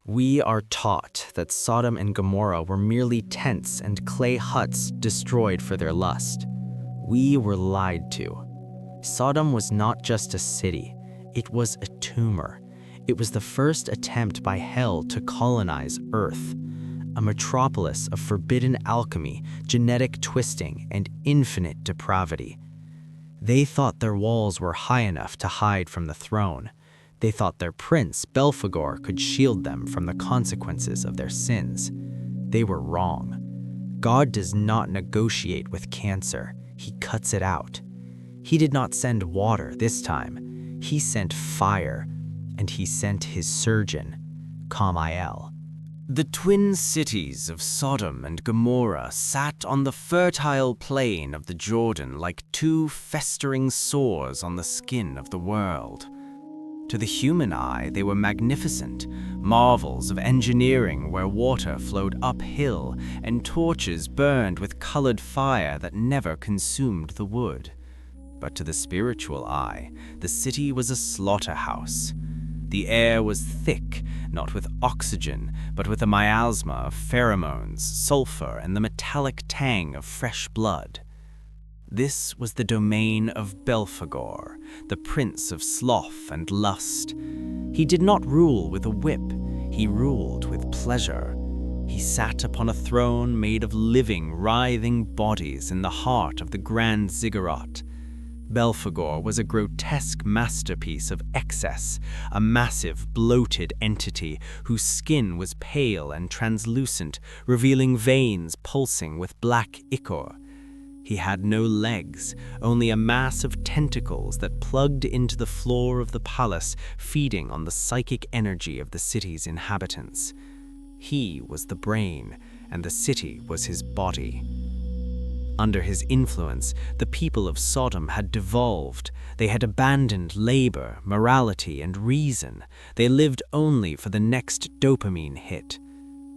We are taught that Sodom and Gomorrah were merely tents and clay huts destroyed for their lust. We were lied to. Sodom was not just a city, it was a tumor. It was the first attempt by hell to colonize Earth, a metropolis of forbidden alchemy, genetic twisting, and infinite depravity. They thought their walls were high enough to hide from the throne. They thought their prince, Belphegor, could shield them from the consequences of their sins. They were wrong. God does not negotiate with cancer. He cuts it out. He did not send water this time. He sent fire, and he sent his surgeon, Kamael. The twin cities of Sodom and Gomorrah sat on the fertile plain of the Jordan like two festering sores on the skin of the world. To the human eye, they were magnificent, marvels of engineering where water flowed uphill and torches burned with colored fire that never consumed the wood. But to the spiritual eye, the city was a slaughterhouse. The air was thick, not with oxygen, but with a miasma of pheromones, sulfur, and the metallic tang of fresh blood. This was the domain of Belphegor, the prince of sloth and lust. He did not rule with a whip, he ruled with pleasure. He sat upon a throne made of living, writhing bodies in the heart of the grand ziggurat. Belphegor was a grotesque masterpiece of excess, a massive, bloated entity whose skin was pale and translucent, revealing veins pulsing with black ichor. He had no legs, only a mass of tentacles that plugged into the floor of the palace, feeding on the psychic energy of the city's inhabitants. He was the brain, and the city was his body. Under his influence, the people of Sodom had devolved. They had abandoned labor, morality, and reason. They lived only for the next dopamine hit.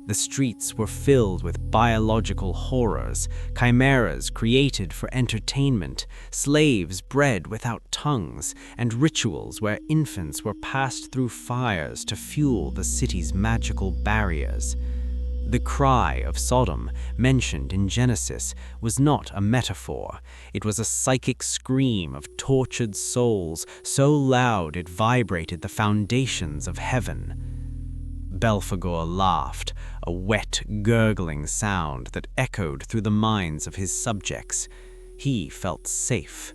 The streets were filled with biological horrors, chimeras created for entertainment, slaves bred without tongues, and rituals where infants were passed through fires to fuel the city's magical barriers. The cry of Sodom, mentioned in Genesis, was not a metaphor. It was a psychic scream of tortured souls, so loud it vibrated the foundations of heaven. Belphegor laughed, a wet, gurgling sound that echoed through the minds of his subjects. He felt safe.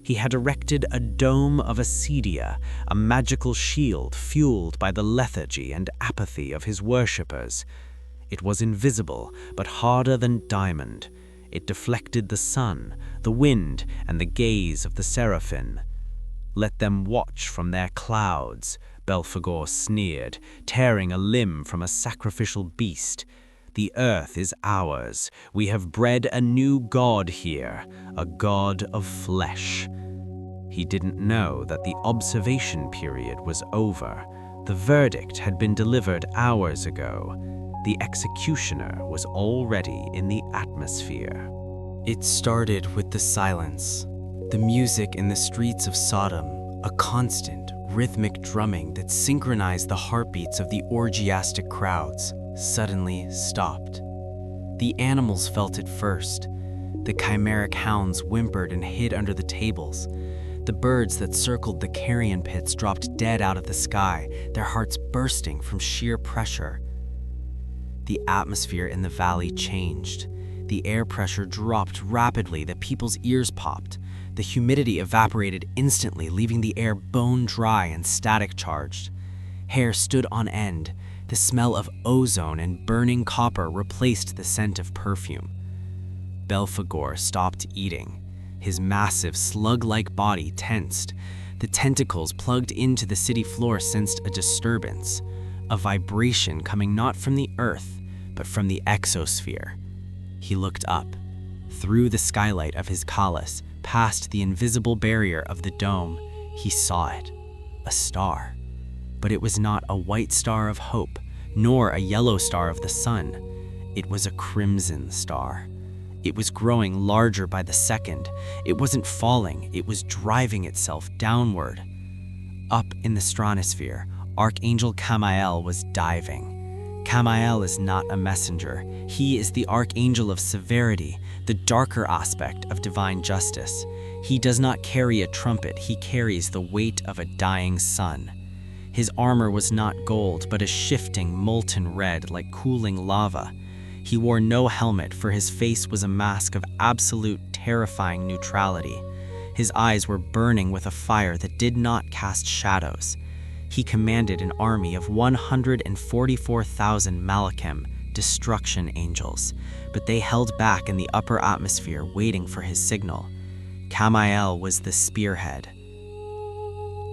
He had erected a dome of acedia, a magical shield fueled by the lethargy and apathy of his worshippers. It was invisible, but harder than diamond. It deflected the sun, the wind, and the gaze of the seraphim. "Let them watch from their clouds," Belphegor sneered, tearing a limb from a sacrificial beast. "The earth is ours. We have bred a new god here, a god of flesh." He didn't know that the observation period was over. The verdict had been delivered hours ago. The executioner was already in the atmosphere. It started with the silence, the music in the streets of Sodom, a constant, rhythmic drumming that synchronized the heartbeats of the orgiastic crowds, suddenly stopped. The animals felt it first. The chimeric hounds whimpered and hid under the tables. The birds that circled the carrion pits dropped dead out of the sky, their hearts bursting from sheer pressure. The atmosphere in the valley changed. The air pressure dropped rapidly, the people's ears popped. The humidity evaporated instantly, leaving the air bone dry and static charged. Hair stood on end. The smell of ozone and burning copper replaced the scent of perfume. Belphegor stopped eating. His massive, slug-like body tensed. The tentacles plugged into the city floor sensed a disturbance, a vibration coming not from the earth, but from the exosphere. He looked up, through the skylight of his palace, past the invisible barrier of the dome. He saw it, a star. But it was not a white star of hope, nor a yellow star of the sun. It was a crimson star. It was growing larger by the second. It wasn't falling, it was driving itself downward. Up in the stratosphere, Archangel Camael was diving. Camael is not a messenger. He is the Archangel of severity, the darker aspect of divine justice. He does not carry a trumpet, he carries the weight of a dying sun. His armor was not gold, but a shifting, molten red like cooling lava. He wore no helmet, for his face was a mask of absolute, terrifying neutrality. His eyes were burning with a fire that did not cast shadows. He commanded an army of 144,000 Malachim, destruction angels, but they held back in the upper atmosphere waiting for his signal. Camael was the spearhead.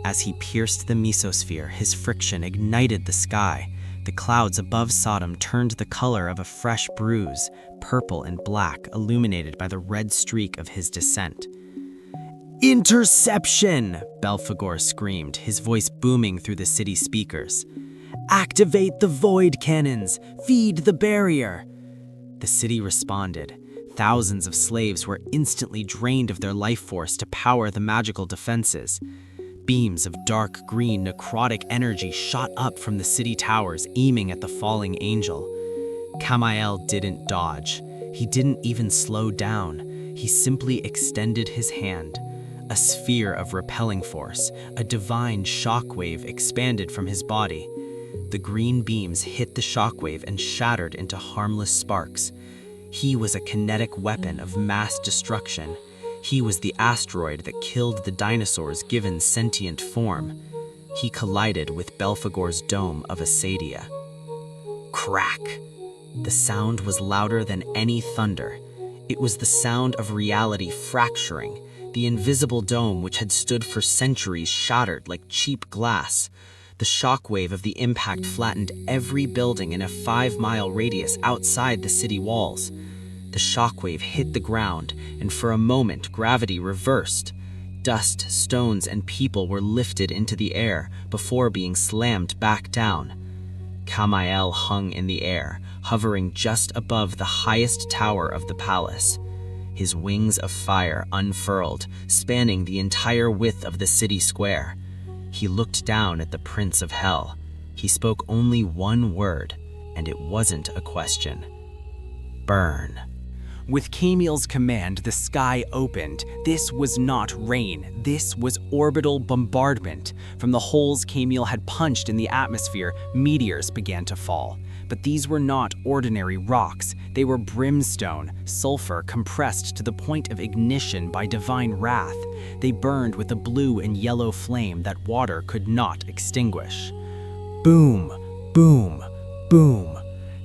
As he pierced the mesosphere, his friction ignited the sky. The clouds above Sodom turned the color of a fresh bruise, purple and black, illuminated by the red streak of his descent. "Interception!" Belphegor screamed, his voice booming through the city speakers. "Activate the void cannons! Feed the barrier!" The city responded. Thousands of slaves were instantly drained of their life force to power the magical defenses. Beams of dark green necrotic energy shot up from the city towers, aiming at the falling angel. Camael didn't dodge. He didn't even slow down. He simply extended his hand. A sphere of repelling force, a divine shockwave expanded from his body. The green beams hit the shockwave and shattered into harmless sparks. He was a kinetic weapon of mass destruction. He was the asteroid that killed the dinosaurs given sentient form. He collided with Belphegor's dome of Acadia. Crack! The sound was louder than any thunder. It was the sound of reality fracturing. The invisible dome, which had stood for centuries, shattered like cheap glass. The shockwave of the impact flattened every building in a 5-mile radius outside the city walls. The shockwave hit the ground, and for a moment gravity reversed. Dust, stones, and people were lifted into the air before being slammed back down. Camael hung in the air, hovering just above the highest tower of the palace. His wings of fire unfurled, spanning the entire width of the city square. He looked down at the Prince of Hell. He spoke only one word, and it wasn't a question. Burn. With Camiel's command, the sky opened. This was not rain. This was orbital bombardment. From the holes Camiel had punched in the atmosphere, meteors began to fall. But these were not ordinary rocks. They were brimstone, sulfur compressed to the point of ignition by divine wrath. They burned with a blue and yellow flame that water could not extinguish. Boom, boom, boom.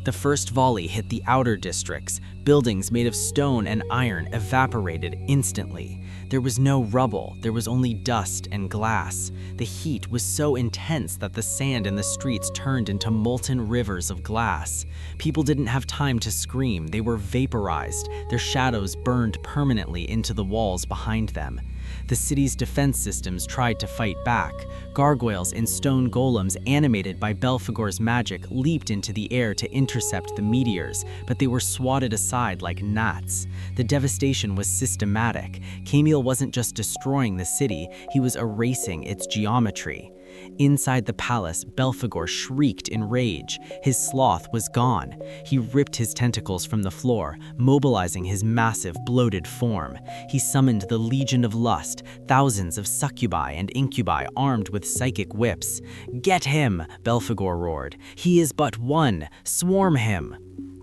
The first volley hit the outer districts. Buildings made of stone and iron evaporated instantly. There was no rubble, there was only dust and glass. The heat was so intense that the sand in the streets turned into molten rivers of glass. People didn't have time to scream, they were vaporized. Their shadows burned permanently into the walls behind them. The city's defense systems tried to fight back. Gargoyles and stone golems animated by Belphegor's magic leaped into the air to intercept the meteors, but they were swatted aside like gnats. The devastation was systematic. Camiel wasn't just destroying the city, he was erasing its geometry. Inside the palace, Belphegor shrieked in rage. His sloth was gone. He ripped his tentacles from the floor, mobilizing his massive, bloated form. He summoned the Legion of Lust, thousands of succubi and incubi armed with psychic whips. "Get him!" Belphegor roared. "He is but one! Swarm him!"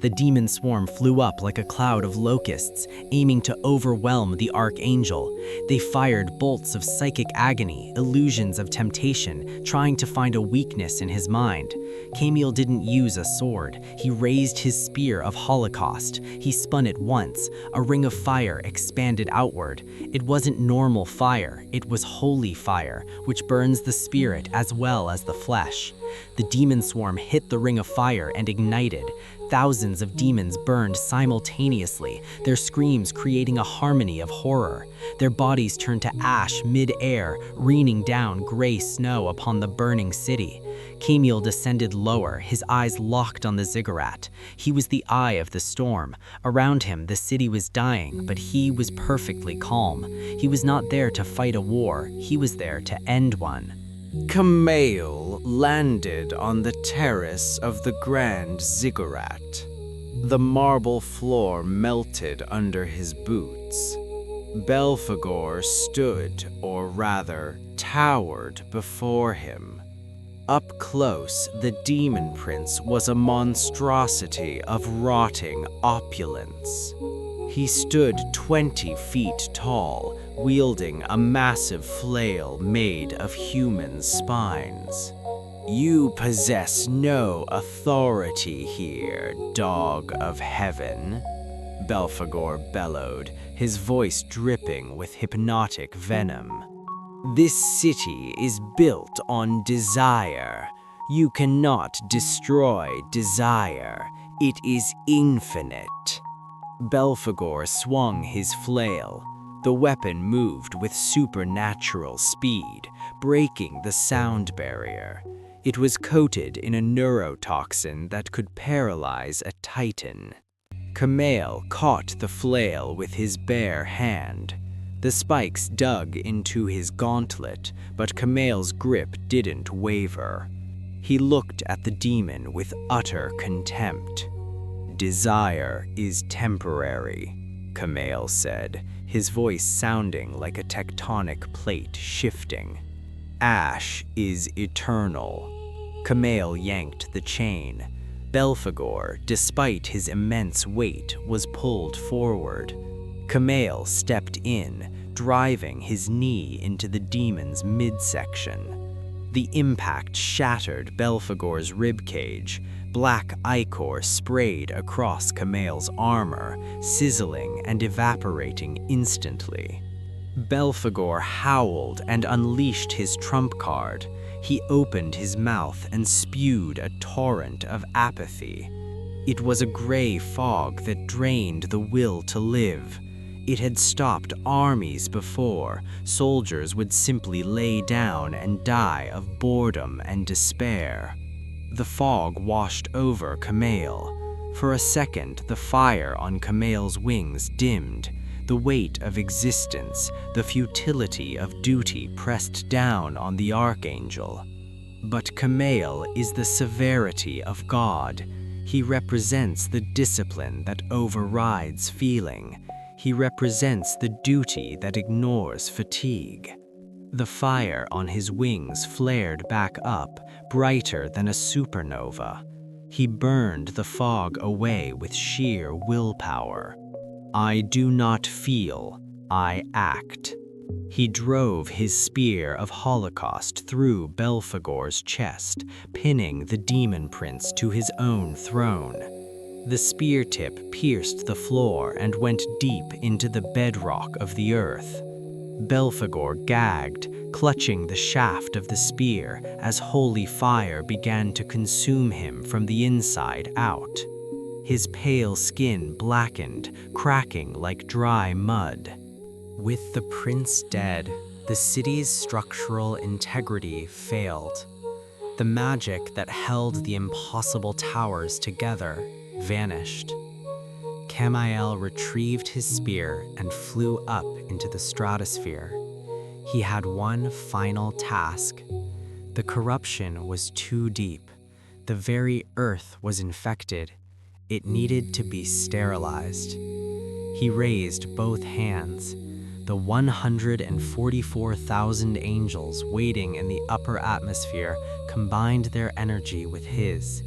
The demon swarm flew up like a cloud of locusts, aiming to overwhelm the Archangel. They fired bolts of psychic agony, illusions of temptation, trying to find a weakness in his mind. Camiel didn't use a sword. He raised his spear of Holocaust. He spun it once. A ring of fire expanded outward. It wasn't normal fire. It was holy fire, which burns the spirit as well as the flesh. The demon swarm hit the ring of fire and ignited. Thousands of demons burned simultaneously, their screams creating a harmony of horror. Their bodies turned to ash mid-air, raining down gray snow upon the burning city. Camiel descended lower, his eyes locked on the ziggurat. He was the eye of the storm. Around him, the city was dying, but he was perfectly calm. He was not there to fight a war, he was there to end one. Camille landed on the terrace of the Grand Ziggurat. The marble floor melted under his boots. Belphegor stood, or rather, towered before him. Up close, the demon prince was a monstrosity of rotting opulence. He stood 20 feet tall, wielding a massive flail made of human spines. "You possess no authority here, dog of heaven," Belphegor bellowed, his voice dripping with hypnotic venom. "This city is built on desire. You cannot destroy desire. It is infinite." Belphegor swung his flail. The weapon moved with supernatural speed, breaking the sound barrier. It was coated in a neurotoxin that could paralyze a titan. Camille caught the flail with his bare hand. The spikes dug into his gauntlet, but Camille's grip didn't waver. He looked at the demon with utter contempt. "Desire is temporary," Camille said, his voice sounding like a tectonic plate shifting. "Ash is eternal." Camille yanked the chain. Belphegor, despite his immense weight, was pulled forward. Camille stepped in, driving his knee into the demon's midsection. The impact shattered Belphegor's ribcage. Black ichor sprayed across Camille's armor, sizzling and evaporating instantly. Belphegor howled and unleashed his trump card. He opened his mouth and spewed a torrent of apathy. It was a gray fog that drained the will to live. It had stopped armies before. Soldiers would simply lay down and die of boredom and despair. The fog washed over Camille. For a second, the fire on Camille's wings dimmed. The weight of existence, the futility of duty pressed down on the Archangel. But Camille is the severity of God. He represents the discipline that overrides feeling. He represents the duty that ignores fatigue. The fire on his wings flared back up, brighter than a supernova. He burned the fog away with sheer willpower. "I do not feel, I act." He drove his spear of Holocaust through Belphegor's chest, pinning the demon prince to his own throne. The spear tip pierced the floor and went deep into the bedrock of the earth. Belphegor gagged, clutching the shaft of the spear as holy fire began to consume him from the inside out. His pale skin blackened, cracking like dry mud. With the prince dead, the city's structural integrity failed. The magic that held the impossible towers together vanished. Camille retrieved his spear and flew up into the stratosphere. He had one final task. The corruption was too deep. The very earth was infected. It needed to be sterilized. He raised both hands. The 144,000 angels waiting in the upper atmosphere combined their energy with his.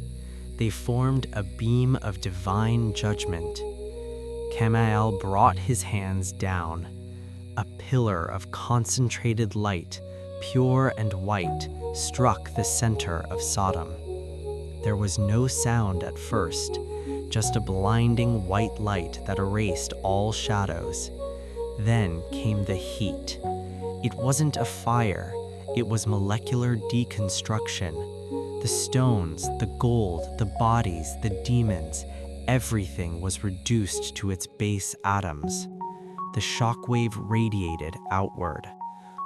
They formed a beam of divine judgment. Camille brought his hands down. A pillar of concentrated light, pure and white, struck the center of Sodom. There was no sound at first, just a blinding white light that erased all shadows. Then came the heat. It wasn't a fire, it was molecular deconstruction. The stones, the gold, the bodies, the demons, everything was reduced to its base atoms. The shockwave radiated outward.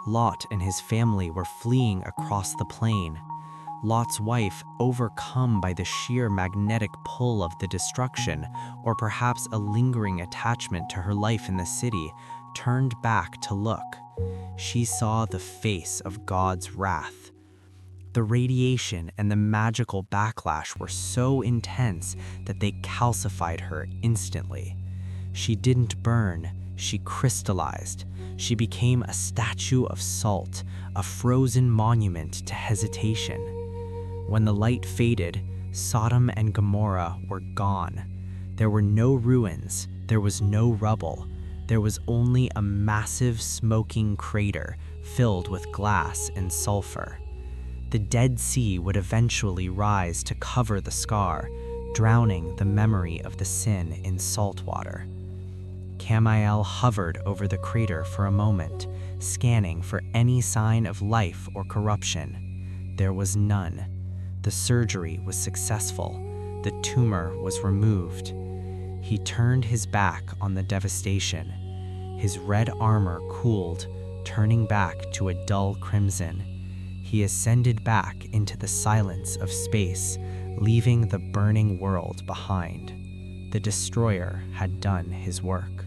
Lot and his family were fleeing across the plain. Lot's wife, overcome by the sheer magnetic pull of the destruction, or perhaps a lingering attachment to her life in the city, turned back to look. She saw the face of God's wrath. The radiation and the magical backlash were so intense that they calcified her instantly. She didn't burn, she crystallized. She became a statue of salt, a frozen monument to hesitation. When the light faded, Sodom and Gomorrah were gone. There were no ruins, there was no rubble. There was only a massive smoking crater filled with glass and sulfur. The Dead Sea would eventually rise to cover the scar, drowning the memory of the sin in salt water. Camiel hovered over the crater for a moment, scanning for any sign of life or corruption. There was none. The surgery was successful. The tumor was removed. He turned his back on the devastation. His red armor cooled, turning back to a dull crimson. He ascended back into the silence of space, leaving the burning world behind. The destroyer had done his work.